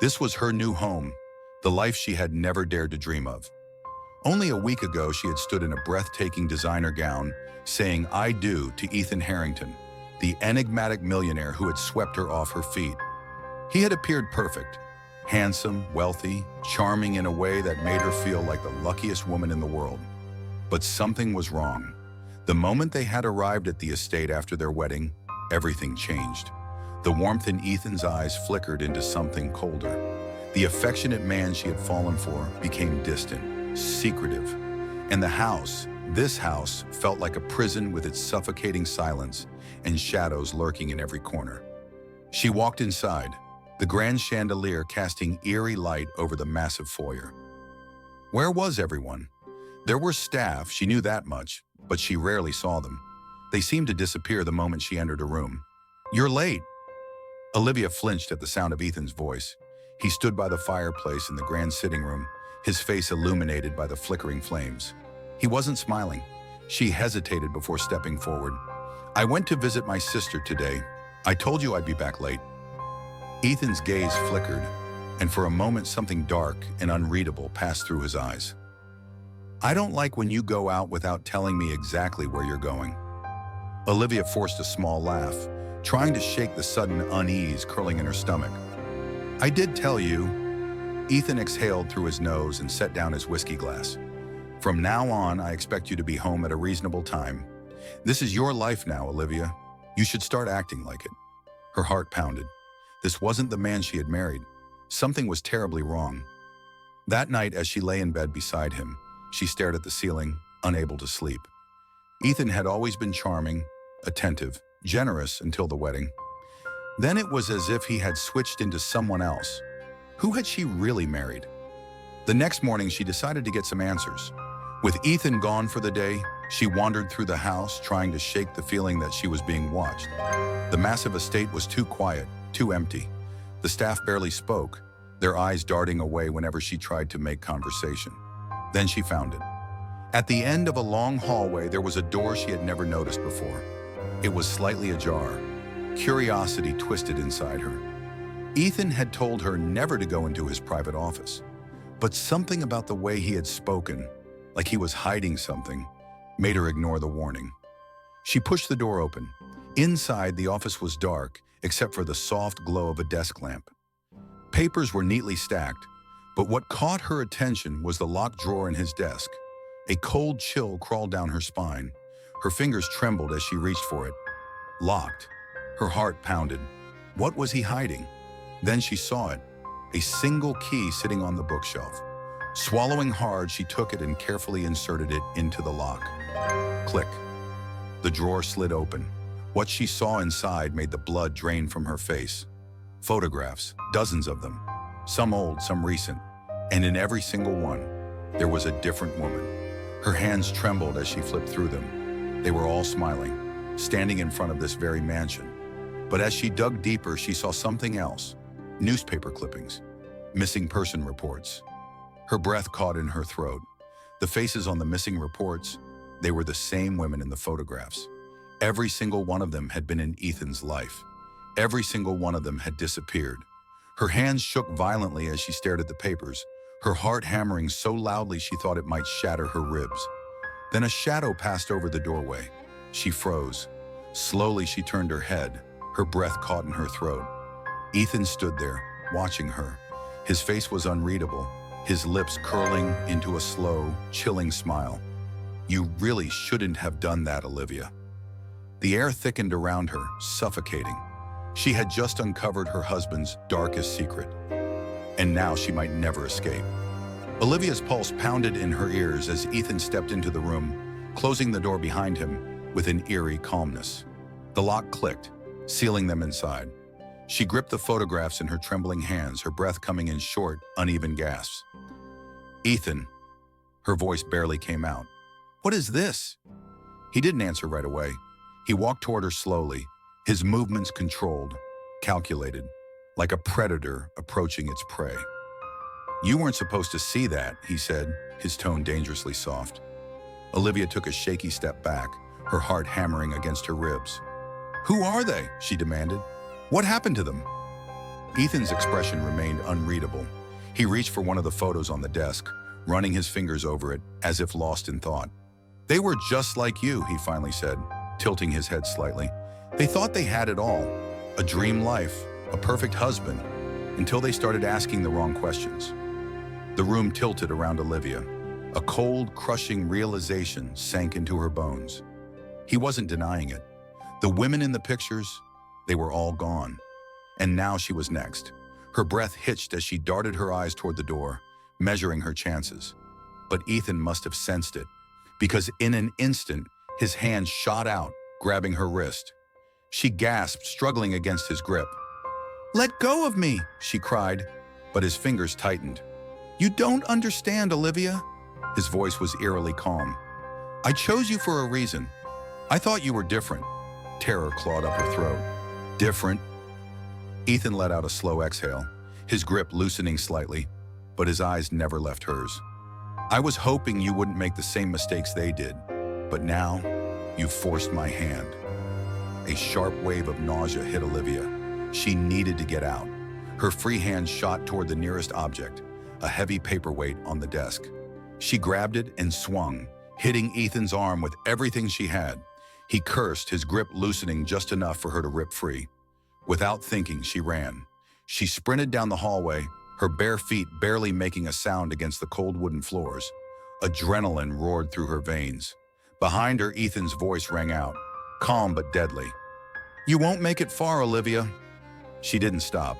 This was her new home, the life she had never dared to dream of. Only a week ago, she had stood in a breathtaking designer gown, saying "I do" to Ethan Harrington, the enigmatic millionaire who had swept her off her feet. He had appeared perfect, handsome, wealthy, charming in a way that made her feel like the luckiest woman in the world. But something was wrong. The moment they had arrived at the estate after their wedding, everything changed. The warmth in Ethan's eyes flickered into something colder. The affectionate man she had fallen for became distant, secretive. And the house, this house, felt like a prison with its suffocating silence and shadows lurking in every corner. She walked inside, the grand chandelier casting eerie light over the massive foyer. Where was everyone? There were staff, she knew that much, but she rarely saw them. They seemed to disappear the moment she entered a room. "You're late." Olivia flinched at the sound of Ethan's voice. He stood by the fireplace in the grand sitting room, his face illuminated by the flickering flames. He wasn't smiling. She hesitated before stepping forward. "I went to visit my sister today. I told you I'd be back late." Ethan's gaze flickered, and for a moment something dark and unreadable passed through his eyes. "I don't like when you go out without telling me exactly where you're going." Olivia forced a small laugh, trying to shake the sudden unease curling in her stomach. "I did tell you." Ethan exhaled through his nose and set down his whiskey glass. "From now on, I expect you to be home at a reasonable time. This is your life now, Olivia. You should start acting like it." Her heart pounded. This wasn't the man she had married. Something was terribly wrong. That night, as she lay in bed beside him, she stared at the ceiling, unable to sleep. Ethan had always been charming, attentive, generous until the wedding. Then it was as if he had switched into someone else. Who had she really married? The next morning, she decided to get some answers. With Ethan gone for the day, she wandered through the house, trying to shake the feeling that she was being watched. The massive estate was too quiet, too empty. The staff barely spoke, their eyes darting away whenever she tried to make conversation. Then she found it. At the end of a long hallway, there was a door she had never noticed before. It was slightly ajar. Curiosity twisted inside her. Ethan had told her never to go into his private office, but something about the way he had spoken, like he was hiding something, made her ignore the warning. She pushed the door open. Inside, the office was dark, except for the soft glow of a desk lamp. Papers were neatly stacked, but what caught her attention was the locked drawer in his desk. A cold chill crawled down her spine. Her fingers trembled as she reached for it. Locked. Her heart pounded. What was he hiding? Then she saw it, a single key sitting on the bookshelf. Swallowing hard, she took it and carefully inserted it into the lock. Click. The drawer slid open. What she saw inside made the blood drain from her face. Photographs, dozens of them. Some old, some recent. And in every single one, there was a different woman. Her hands trembled as she flipped through them. They were all smiling, standing in front of this very mansion. But as she dug deeper, she saw something else. Newspaper clippings, missing person reports. Her breath caught in her throat. The faces on the missing reports, they were the same women in the photographs. Every single one of them had been in Ethan's life. Every single one of them had disappeared. Her hands shook violently as she stared at the papers, her heart hammering so loudly she thought it might shatter her ribs. Then a shadow passed over the doorway. She froze. Slowly, she turned her head, her breath caught in her throat. Ethan stood there, watching her. His face was unreadable, his lips curling into a slow, chilling smile. "You really shouldn't have done that, Olivia." The air thickened around her, suffocating. She had just uncovered her husband's darkest secret, and now she might never escape. Olivia's pulse pounded in her ears as Ethan stepped into the room, closing the door behind him with an eerie calmness. The lock clicked, sealing them inside. She gripped the photographs in her trembling hands, her breath coming in short, uneven gasps. "Ethan," her voice barely came out. "What is this?" He didn't answer right away. He walked toward her slowly, his movements controlled, calculated, like a predator approaching its prey. "You weren't supposed to see that," he said, his tone dangerously soft. Olivia took a shaky step back, her heart hammering against her ribs. "Who are they?" she demanded. "What happened to them?" Ethan's expression remained unreadable. He reached for one of the photos on the desk, running his fingers over it as if lost in thought. "They were just like you," he finally said, tilting his head slightly. "They thought they had it all, a dream life, a perfect husband, until they started asking the wrong questions." The room tilted around Olivia. A cold, crushing realization sank into her bones. He wasn't denying it. The women in the pictures, they were all gone. And now she was next. Her breath hitched as she darted her eyes toward the door, measuring her chances. But Ethan must have sensed it, because in an instant, his hand shot out, grabbing her wrist. She gasped, struggling against his grip. "Let go of me," she cried, but his fingers tightened. "You don't understand, Olivia." His voice was eerily calm. "I chose you for a reason. I thought you were different." Terror clawed up her throat. "Different?" Ethan let out a slow exhale, his grip loosening slightly, but his eyes never left hers. "I was hoping you wouldn't make the same mistakes they did, but now you've forced my hand." A sharp wave of nausea hit Olivia. She needed to get out. Her free hand shot toward the nearest object, a heavy paperweight on the desk. She grabbed it and swung, hitting Ethan's arm with everything she had. He cursed, his grip loosening just enough for her to rip free. Without thinking, she ran. She sprinted down the hallway, her bare feet barely making a sound against the cold wooden floors. Adrenaline roared through her veins. Behind her, Ethan's voice rang out, calm but deadly. "You won't make it far, Olivia." She didn't stop.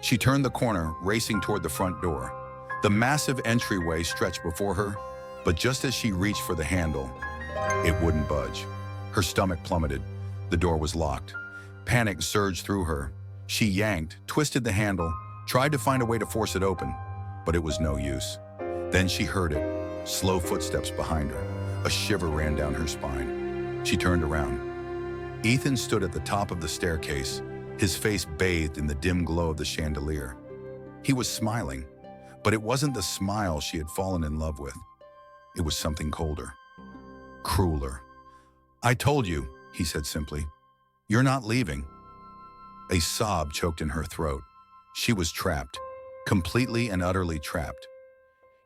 She turned the corner, racing toward the front door. The massive entryway stretched before her, but just as she reached for the handle, it wouldn't budge. Her stomach plummeted. The door was locked. Panic surged through her. She yanked, twisted the handle, tried to find a way to force it open, but it was no use. Then she heard it, slow footsteps behind her. A shiver ran down her spine. She turned around. Ethan stood at the top of the staircase, his face bathed in the dim glow of the chandelier. He was smiling, but it wasn't the smile she had fallen in love with. It was something colder, crueler. "I told you," he said simply. "You're not leaving." A sob choked in her throat. She was trapped, completely and utterly trapped.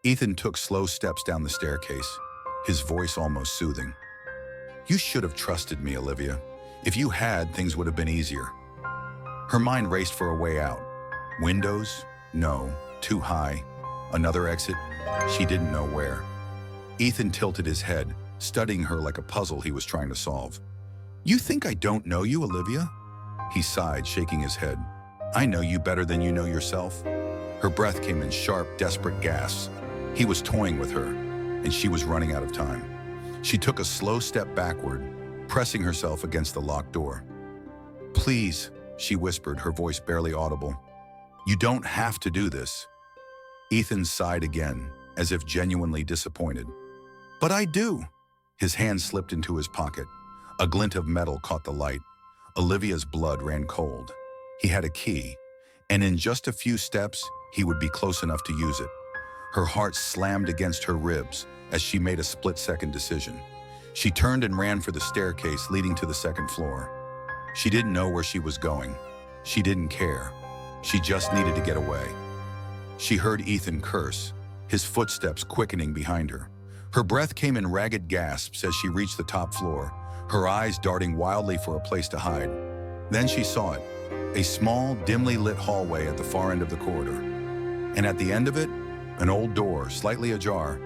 Ethan took slow steps down the staircase, his voice almost soothing. "You should have trusted me, Olivia. If you had, things would have been easier." Her mind raced for a way out. Windows? No. Too high. Another exit? She didn't know where. Ethan tilted his head, studying her like a puzzle he was trying to solve. "You think I don't know you, Olivia?" He sighed, shaking his head. "I know you better than you know yourself." Her breath came in sharp, desperate gasps. He was toying with her, and she was running out of time. She took a slow step backward, pressing herself against the locked door. "Please," she whispered, her voice barely audible. "You don't have to do this." Ethan sighed again, as if genuinely disappointed. "But I do." His hand slipped into his pocket. A glint of metal caught the light. Olivia's blood ran cold. He had a key, and in just a few steps, he would be close enough to use it. Her heart slammed against her ribs as she made a split-second decision. She turned and ran for the staircase leading to the second floor. She didn't know where she was going. She didn't care. She just needed to get away. She heard Ethan curse, his footsteps quickening behind her. Her breath came in ragged gasps as she reached the top floor, her eyes darting wildly for a place to hide. Then she saw it, a small, dimly lit hallway at the far end of the corridor. And at the end of it, an old door, slightly ajar.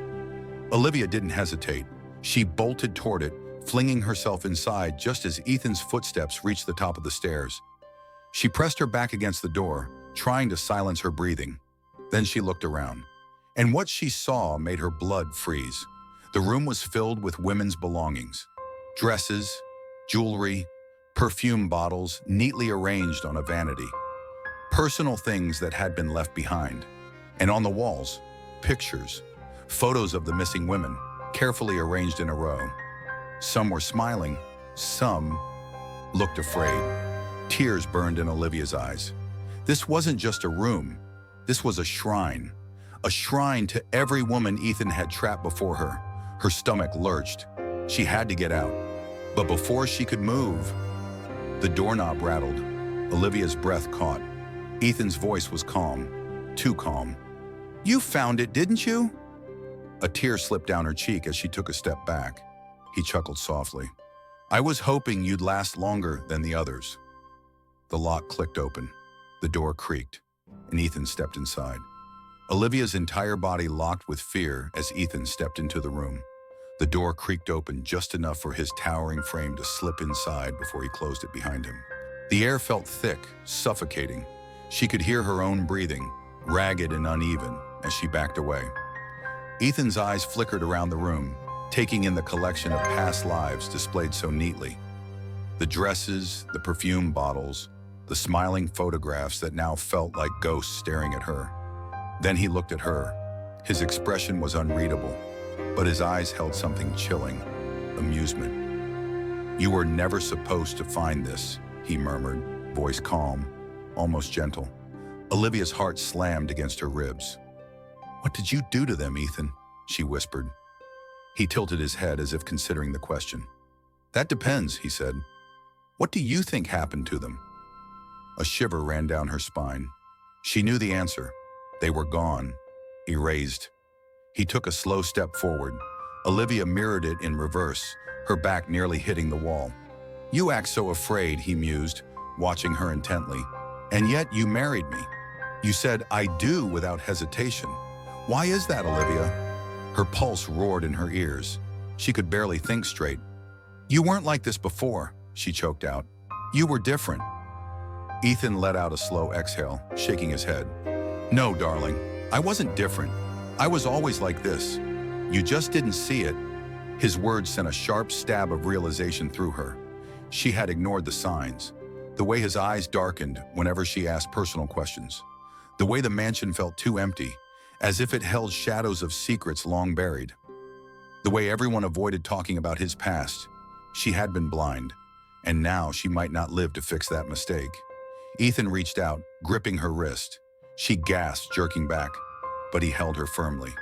Olivia didn't hesitate. She bolted toward it, flinging herself inside just as Ethan's footsteps reached the top of the stairs. She pressed her back against the door, trying to silence her breathing. Then she looked around, and what she saw made her blood freeze. The room was filled with women's belongings. Dresses, jewelry, perfume bottles neatly arranged on a vanity. Personal things that had been left behind. And on the walls, pictures, photos of the missing women, carefully arranged in a row. Some were smiling, some looked afraid. Tears burned in Olivia's eyes. This wasn't just a room, this was a shrine to every woman Ethan had trapped before her. Her stomach lurched. She had to get out. But before she could move, the doorknob rattled. Olivia's breath caught. Ethan's voice was calm, too calm. "You found it, didn't you?" A tear slipped down her cheek as she took a step back. He chuckled softly. "I was hoping you'd last longer than the others." The lock clicked open. The door creaked, and Ethan stepped inside. Olivia's entire body locked with fear as Ethan stepped into the room. The door creaked open just enough for his towering frame to slip inside before he closed it behind him. The air felt thick, suffocating. She could hear her own breathing, ragged and uneven, as she backed away. Ethan's eyes flickered around the room, taking in the collection of past lives displayed so neatly. The dresses, the perfume bottles, the smiling photographs that now felt like ghosts staring at her. Then he looked at her. His expression was unreadable, but his eyes held something chilling, amusement. "You were never supposed to find this," he murmured, voice calm, almost gentle. Olivia's heart slammed against her ribs. "What did you do to them, Ethan?" she whispered. He tilted his head as if considering the question. "That depends," he said. "What do you think happened to them?" A shiver ran down her spine. She knew the answer. They were gone, erased. He took a slow step forward. Olivia mirrored it in reverse, her back nearly hitting the wall. "You act so afraid," he mused, watching her intently. "And yet you married me. You said, 'I do,' without hesitation. Why is that, Olivia?" Her pulse roared in her ears. She could barely think straight. "You weren't like this before," she choked out. "You were different." Ethan let out a slow exhale, shaking his head. "No, darling, I wasn't different. I was always like this. You just didn't see it." His words sent a sharp stab of realization through her. She had ignored the signs. The way his eyes darkened whenever she asked personal questions. The way the mansion felt too empty, as if it held shadows of secrets long buried. The way everyone avoided talking about his past. She had been blind, and now she might not live to fix that mistake. Ethan reached out, gripping her wrist. She gasped, jerking back, but he held her firmly.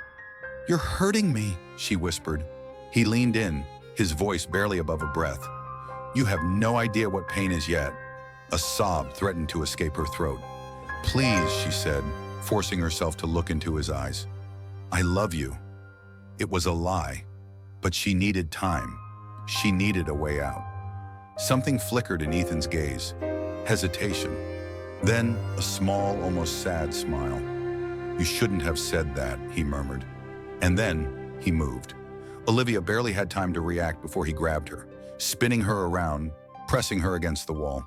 "You're hurting me," she whispered. He leaned in, his voice barely above a breath. "You have no idea what pain is yet." A sob threatened to escape her throat. "Please," she said, forcing herself to look into his eyes. "I love you." It was a lie, but she needed time. She needed a way out. Something flickered in Ethan's gaze. Hesitation. Then a small, almost sad smile. "You shouldn't have said that," he murmured. And then he moved. Olivia barely had time to react before he grabbed her, spinning her around, pressing her against the wall.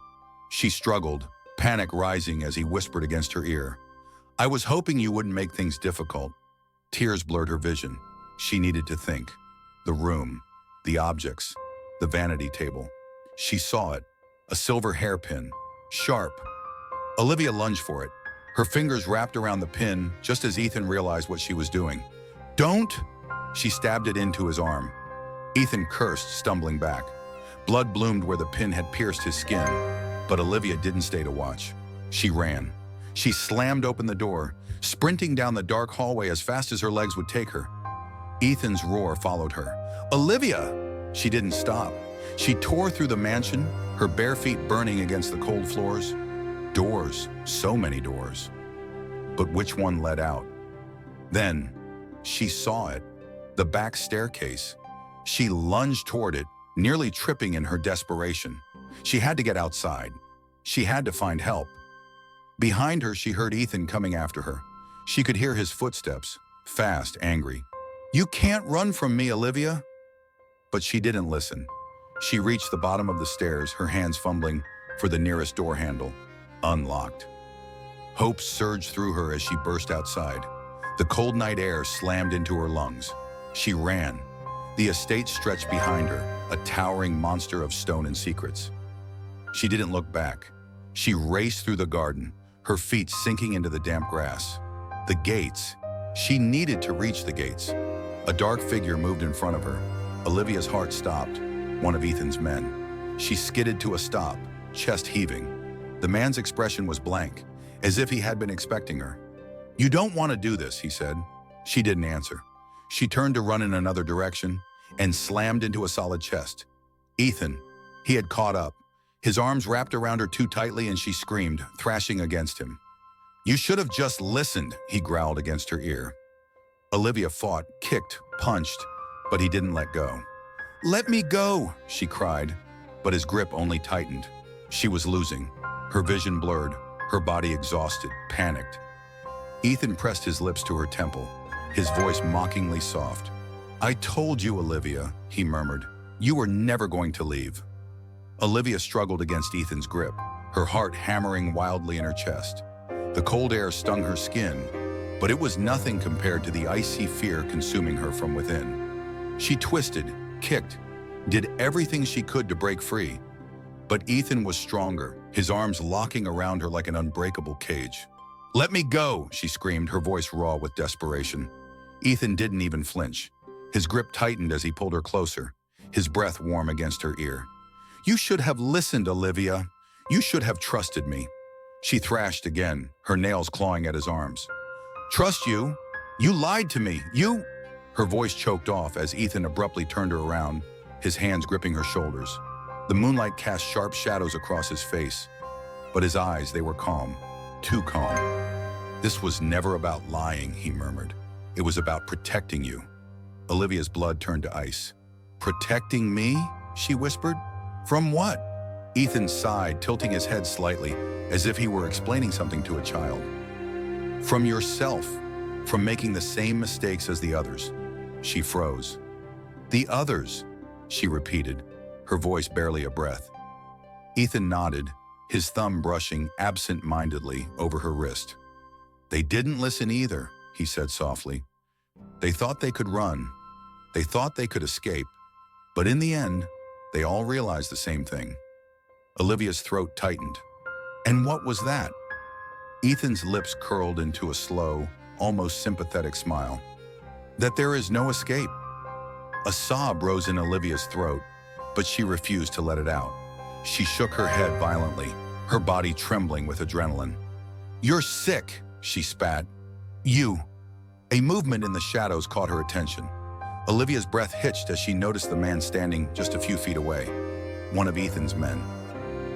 She struggled, panic rising as he whispered against her ear. "I was hoping you wouldn't make things difficult." Tears blurred her vision. She needed to think. The room, the objects, the vanity table. She saw it, a silver hairpin, sharp. Olivia lunged for it, her fingers wrapped around the pin just as Ethan realized what she was doing. "Don't!" She stabbed it into his arm. Ethan cursed, stumbling back. Blood bloomed where the pin had pierced his skin, but Olivia didn't stay to watch. She ran. She slammed open the door, sprinting down the dark hallway as fast as her legs would take her. Ethan's roar followed her. "Olivia!" She didn't stop. She tore through the mansion, her bare feet burning against the cold floors. Doors, so many doors. But which one led out? Then, she saw it, the back staircase. She lunged toward it, nearly tripping in her desperation. She had to get outside. She had to find help. Behind her, she heard Ethan coming after her. She could hear his footsteps, fast, angry. "You can't run from me, Olivia." But she didn't listen. She reached the bottom of the stairs, her hands fumbling for the nearest door handle. Unlocked. Hope surged through her as she burst outside. The cold night air slammed into her lungs. She ran. The estate stretched behind her, a towering monster of stone and secrets. She didn't look back. She raced through the garden, her feet sinking into the damp grass. The gates. She needed to reach the gates. A dark figure moved in front of her. Olivia's heart stopped, one of Ethan's men. She skidded to a stop, chest heaving. The man's expression was blank, as if he had been expecting her. "You don't want to do this," he said. She didn't answer. She turned to run in another direction and slammed into a solid chest. Ethan. He had caught up. His arms wrapped around her too tightly and she screamed, thrashing against him. You should have just listened, he growled against her ear. Olivia fought, kicked, punched, but he didn't let go. Let me go, she cried, but his grip only tightened. She was losing, her vision blurred, her body exhausted, panicked. Ethan pressed his lips to her temple, his voice mockingly soft. I told you, Olivia, he murmured. You were never going to leave. Olivia struggled against Ethan's grip, her heart hammering wildly in her chest. The cold air stung her skin, but it was nothing compared to the icy fear consuming her from within. She twisted, kicked, did everything she could to break free. But Ethan was stronger, his arms locking around her like an unbreakable cage. Let me go, she screamed, her voice raw with desperation. Ethan didn't even flinch. His grip tightened as he pulled her closer, his breath warm against her ear. You should have listened, Olivia. You should have trusted me. She thrashed again, her nails clawing at his arms. Trust you? You lied to me. You... Her voice choked off as Ethan abruptly turned her around, his hands gripping her shoulders. The moonlight cast sharp shadows across his face, but his eyes, they were calm, too calm. This was never about lying, he murmured. It was about protecting you. Olivia's blood turned to ice. Protecting me? She whispered. From what? Ethan sighed, tilting his head slightly, as if he were explaining something to a child. From yourself, from making the same mistakes as the others. She froze. The others, she repeated, her voice barely a breath. Ethan nodded, his thumb brushing absent-mindedly over her wrist. They didn't listen either, he said softly. They thought they could run. They thought they could escape. But in the end, they all realized the same thing. Olivia's throat tightened. And what was that? Ethan's lips curled into a slow, almost sympathetic smile. That there is no escape. A sob rose in Olivia's throat, but she refused to let it out. She shook her head violently, her body trembling with adrenaline. You're sick, she spat. You. A movement in the shadows caught her attention. Olivia's breath hitched as she noticed the man standing just a few feet away, one of Ethan's men.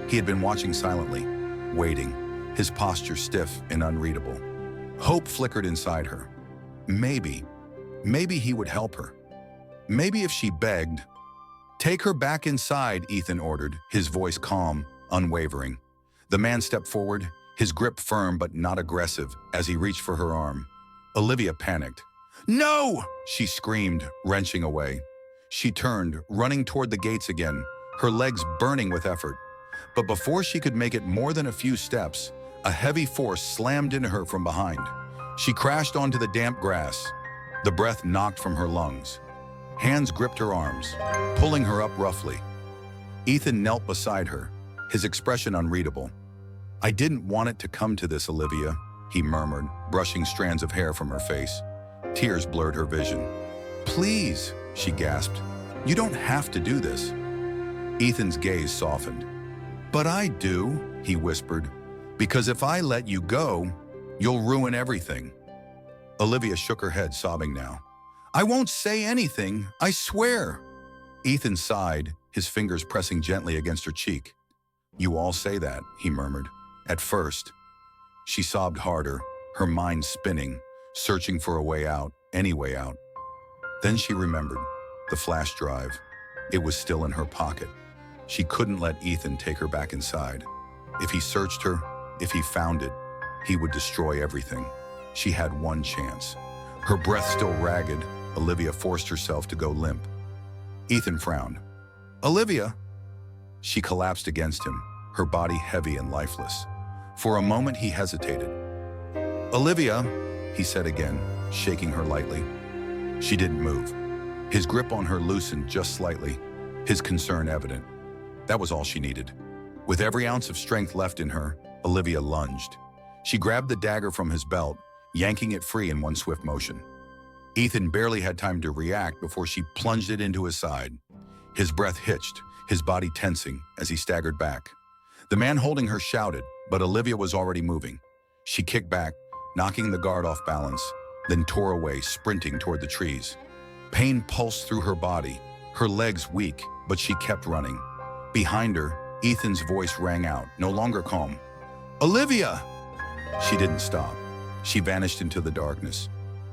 He had been watching silently, waiting, his posture stiff and unreadable. Hope flickered inside her. Maybe he would help her. Maybe if she begged. Take her back inside, Ethan ordered, his voice calm, unwavering. The man stepped forward, his grip firm but not aggressive, as he reached for her arm. Olivia panicked. No! She screamed, wrenching away. She turned, running toward the gates again, her legs burning with effort. But before she could make it more than a few steps, a heavy force slammed into her from behind. She crashed onto the damp grass. The breath knocked from her lungs. Hands gripped her arms, pulling her up roughly. Ethan knelt beside her, his expression unreadable. I didn't want it to come to this, Olivia, he murmured, brushing strands of hair from her face. Tears blurred her vision. Please, she gasped. You don't have to do this. Ethan's gaze softened. But I do, he whispered, because if I let you go, you'll ruin everything. Olivia shook her head, sobbing now. I won't say anything, I swear. Ethan sighed, his fingers pressing gently against her cheek. You all say that, he murmured. At first. She sobbed harder, her mind spinning, searching for a way out, any way out. Then she remembered, the flash drive. It was still in her pocket. She couldn't let Ethan take her back inside. If he searched her, if he found it, he would destroy everything. She had one chance. Her breath still ragged, Olivia forced herself to go limp. Ethan frowned. Olivia! She collapsed against him, her body heavy and lifeless. For a moment he hesitated. Olivia, he said again, shaking her lightly. She didn't move. His grip on her loosened just slightly, his concern evident. That was all she needed. With every ounce of strength left in her, Olivia lunged. She grabbed the dagger from his belt, yanking it free in one swift motion. Ethan barely had time to react before she plunged it into his side. His breath hitched, his body tensing as he staggered back. The man holding her shouted, but Olivia was already moving. She kicked back, knocking the guard off balance, then tore away, sprinting toward the trees. Pain pulsed through her body, her legs weak, but she kept running. Behind her, Ethan's voice rang out, no longer calm. Olivia! She didn't stop. She vanished into the darkness.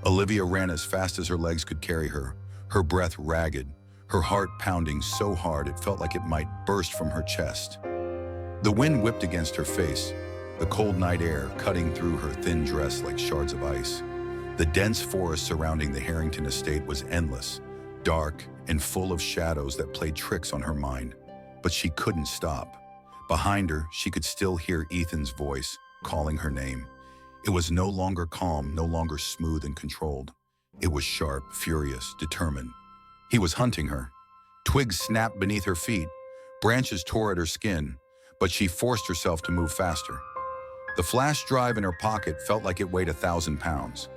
Olivia ran as fast as her legs could carry her, her breath ragged, her heart pounding so hard it felt like it might burst from her chest. The wind whipped against her face, the cold night air cutting through her thin dress like shards of ice. The dense forest surrounding the Harrington estate was endless, dark, and full of shadows that played tricks on her mind. But she couldn't stop. Behind her, she could still hear Ethan's voice, calling her name. It was no longer calm, no longer smooth and controlled. It was sharp, furious, determined. He was hunting her. Twigs snapped beneath her feet, branches tore at her skin, but she forced herself to move faster. The flash drive in her pocket felt like it weighed 1,000 pounds.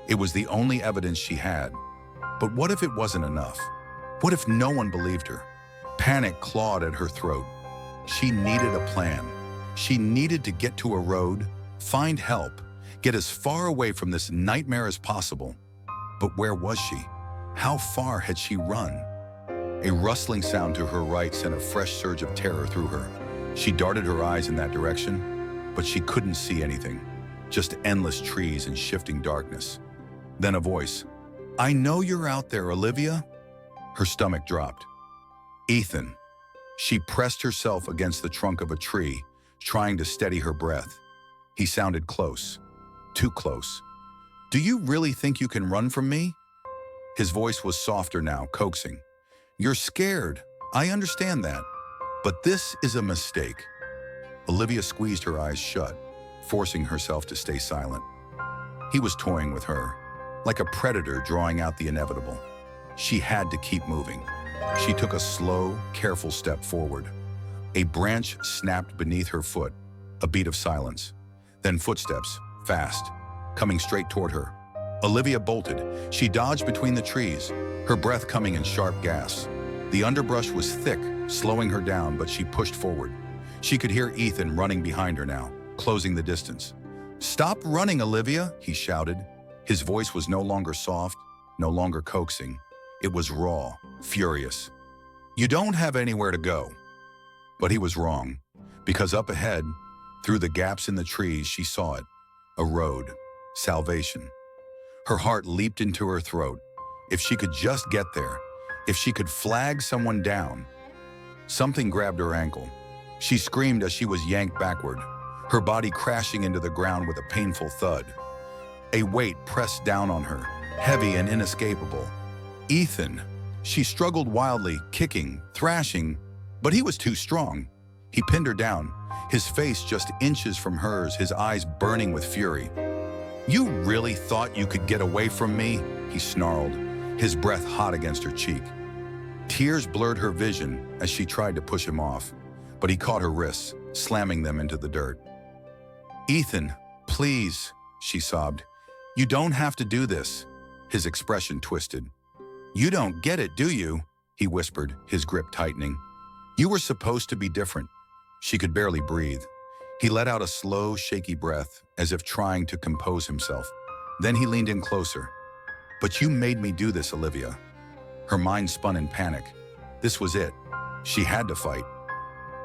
It was the only evidence she had. But what if it wasn't enough? What if no one believed her? Panic clawed at her throat. She needed a plan. She needed to get to a road, find help, get as far away from this nightmare as possible. But where was she? How far had she run? A rustling sound to her right sent a fresh surge of terror through her. She darted her eyes in that direction, but she couldn't see anything, just endless trees and shifting darkness. Then a voice, "I know you're out there, Olivia." Her stomach dropped. Ethan. She pressed herself against the trunk of a tree, trying to steady her breath. He sounded close, too close. "Do you really think you can run from me?" His voice was softer now, coaxing. "You're scared. I understand that. But this is a mistake." Olivia squeezed her eyes shut, forcing herself to stay silent. He was toying with her, like a predator drawing out the inevitable. She had to keep moving. She took a slow, careful step forward. A branch snapped beneath her foot, a beat of silence. Then footsteps, fast, coming straight toward her. Olivia bolted. She dodged between the trees, her breath coming in sharp gasps. The underbrush was thick, slowing her down, but she pushed forward. She could hear Ethan running behind her now, closing the distance. "Stop running, Olivia," he shouted. His voice was no longer soft, no longer coaxing. It was raw, furious. "You don't have anywhere to go." But he was wrong, because up ahead, through the gaps in the trees, she saw it. A road. Salvation. Her heart leaped into her throat. If she could just get there, if she could flag someone down. Something grabbed her ankle. She screamed as she was yanked backward, her body crashing into the ground with a painful thud. A weight pressed down on her, heavy and inescapable. Ethan. She struggled wildly, kicking, thrashing, but he was too strong. He pinned her down, his face just inches from hers, his eyes burning with fury. "You really thought you could get away from me?" he snarled, his breath hot against her cheek. Tears blurred her vision as she tried to push him off, but he caught her wrists, slamming them into the dirt. "Ethan, please," she sobbed. "You don't have to do this." His expression twisted. "You don't get it, do you?" he whispered, his grip tightening. "You were supposed to be different." She could barely breathe. He let out a slow, shaky breath, as if trying to compose himself. Then he leaned in closer. "But you made me do this, Olivia." Her mind spun in panic. This was it. She had to fight.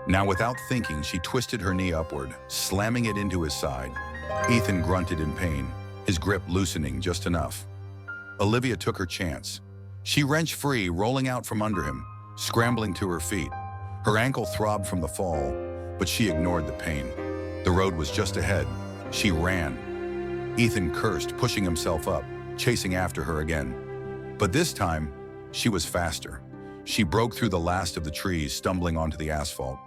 Now, without thinking, she twisted her knee upward, slamming it into his side. Ethan grunted in pain, his grip loosening just enough. Olivia took her chance. She wrenched free, rolling out from under him, scrambling to her feet. Her ankle throbbed from the fall, but she ignored the pain. The road was just ahead. She ran. Ethan cursed, pushing himself up, chasing after her again. But this time, she was faster. She broke through the last of the trees, stumbling onto the asphalt.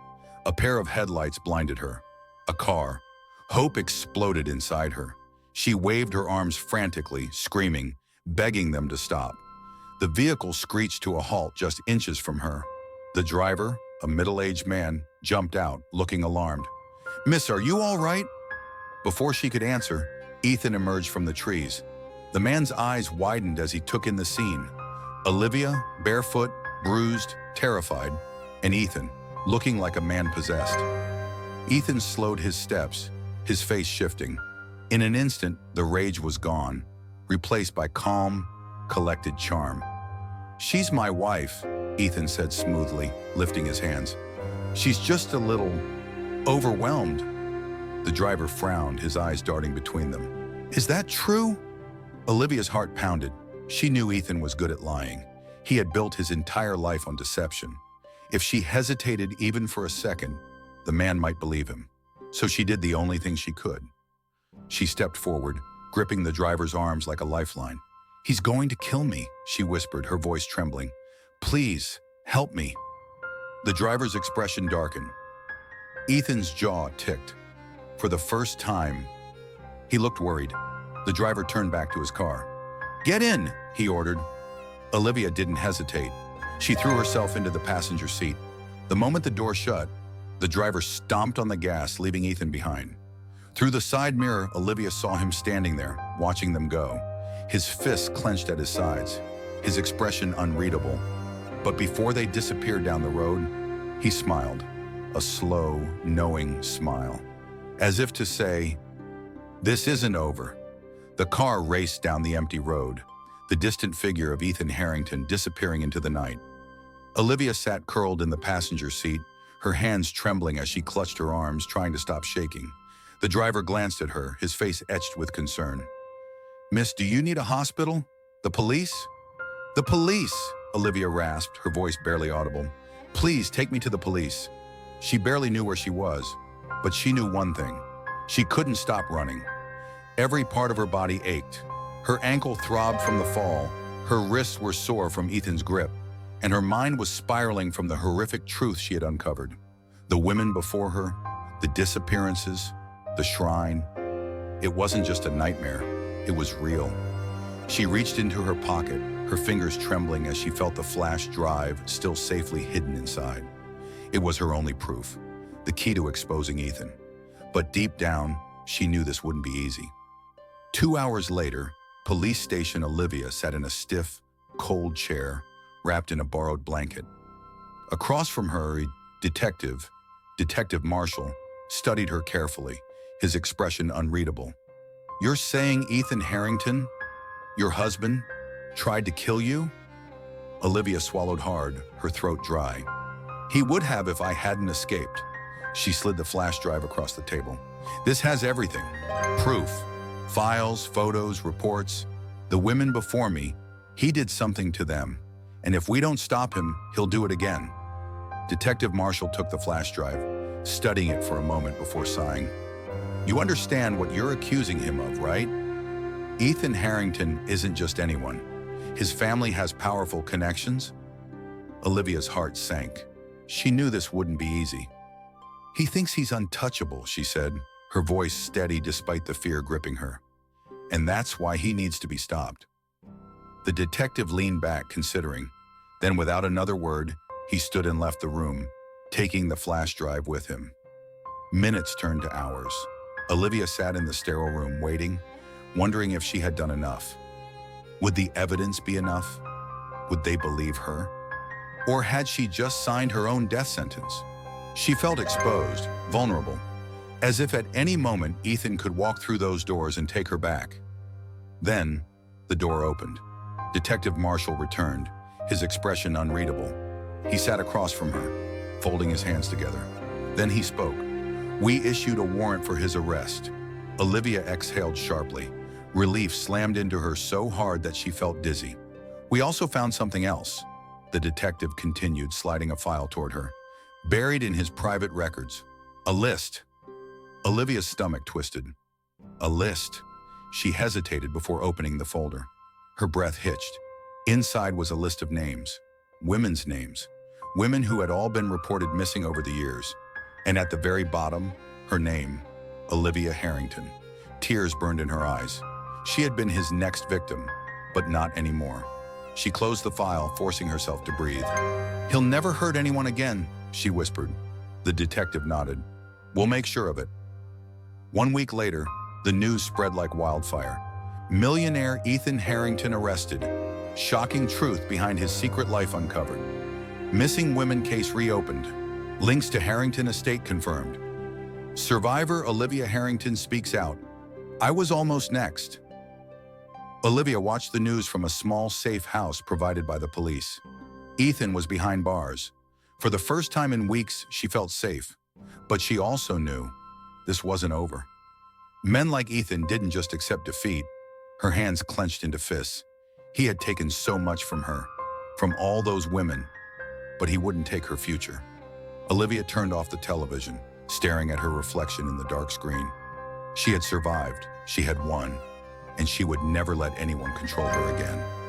A pair of headlights blinded her. A car. Hope exploded inside her. She waved her arms frantically, screaming, begging them to stop. The vehicle screeched to a halt just inches from her. The driver, a middle-aged man, jumped out, looking alarmed. "Miss, are you all right?" Before she could answer, Ethan emerged from the trees. The man's eyes widened as he took in the scene. Olivia, barefoot, bruised, terrified, and Ethan, looking like a man possessed. Ethan slowed his steps, his face shifting. In an instant, the rage was gone, replaced by calm, collected charm. "She's my wife," Ethan said smoothly, lifting his hands. "She's just a little overwhelmed." The driver frowned, his eyes darting between them. Is that true? Olivia's heart pounded. She knew Ethan was good at lying. He had built his entire life on deception. If she hesitated even for a second, the man might believe him. So she did the only thing she could. She stepped forward, gripping the driver's arms like a lifeline. He's going to kill me, she whispered, her voice trembling. Please, help me. The driver's expression darkened. Ethan's jaw ticked. For the first time, he looked worried. The driver turned back to his car. Get in, he ordered. Olivia didn't hesitate. She threw herself into the passenger seat. The moment the door shut, the driver stomped on the gas, leaving Ethan behind. Through the side mirror, Olivia saw him standing there, watching them go. His fists clenched at his sides, his expression unreadable. But before they disappeared down the road, he smiled, a slow, knowing smile, as if to say, "This isn't over." The car raced down the empty road, the distant figure of Ethan Harrington disappearing into the night. Olivia sat curled in the passenger seat, her hands trembling as she clutched her arms, trying to stop shaking. The driver glanced at her, his face etched with concern. "Miss, do you need a hospital? The police?" "The police," Olivia rasped, her voice barely audible. "Please take me to the police." She barely knew where she was, but she knew one thing. She couldn't stop running. Every part of her body ached. Her ankle throbbed from the fall, her wrists were sore from Ethan's grip, and her mind was spiraling from the horrific truth she had uncovered. The women before her, the disappearances, the shrine. It wasn't just a nightmare, it was real. She reached into her pocket, her fingers trembling as she felt the flash drive still safely hidden inside. It was her only proof, the key to exposing Ethan. But deep down, she knew this wouldn't be easy. 2 hours later, police station Olivia sat in a stiff, cold chair, wrapped in a borrowed blanket. Across from her, a Detective Marshall, studied her carefully, his expression unreadable. "You're saying Ethan Harrington, your husband, tried to kill you?" Olivia swallowed hard, her throat dry. "He would have if I hadn't escaped." She slid the flash drive across the table. "This has everything. Proof. Files, photos, reports. The women before me, he did something to them. And if we don't stop him, he'll do it again." Detective Marshall took the flash drive, studying it for a moment before sighing. "You understand what you're accusing him of, right? Ethan Harrington isn't just anyone. His family has powerful connections." Olivia's heart sank. She knew this wouldn't be easy. "He thinks he's untouchable," she said, her voice steady despite the fear gripping her. "And that's why he needs to be stopped." The detective leaned back, considering. Then, without another word, he stood and left the room, taking the flash drive with him. Minutes turned to hours. Olivia sat in the sterile room, waiting, wondering if she had done enough. Would the evidence be enough? Would they believe her? Or had she just signed her own death sentence? She felt exposed, vulnerable, as if at any moment Ethan could walk through those doors and take her back. Then, the door opened. Detective Marshall returned, his expression unreadable. He sat across from her, folding his hands together. Then he spoke. "We issued a warrant for his arrest." Olivia exhaled sharply. Relief slammed into her so hard that she felt dizzy. "We also found something else," the detective continued, sliding a file toward her. "Buried in his private records. A list." Olivia's stomach twisted. A list. She hesitated before opening the folder. Her breath hitched. Inside was a list of names. Women's names. Women who had all been reported missing over the years. And at the very bottom, her name, Olivia Harrington. Tears burned in her eyes. She had been his next victim, but not anymore. She closed the file, forcing herself to breathe. "He'll never hurt anyone again," she whispered. The detective nodded. "We'll make sure of it." 1 week later, the news spread like wildfire. Millionaire Ethan Harrington arrested. Shocking truth behind his secret life uncovered. Missing women case reopened. Links to Harrington estate confirmed. Survivor Olivia Harrington speaks out. "I was almost next." Olivia watched the news from a small, safe house provided by the police. Ethan was behind bars. For the first time in weeks, she felt safe. But she also knew this wasn't over. Men like Ethan didn't just accept defeat. Her hands clenched into fists. He had taken so much from her, from all those women, but he wouldn't take her future. Olivia turned off the television, staring at her reflection in the dark screen. She had survived, she had won, and she would never let anyone control her again.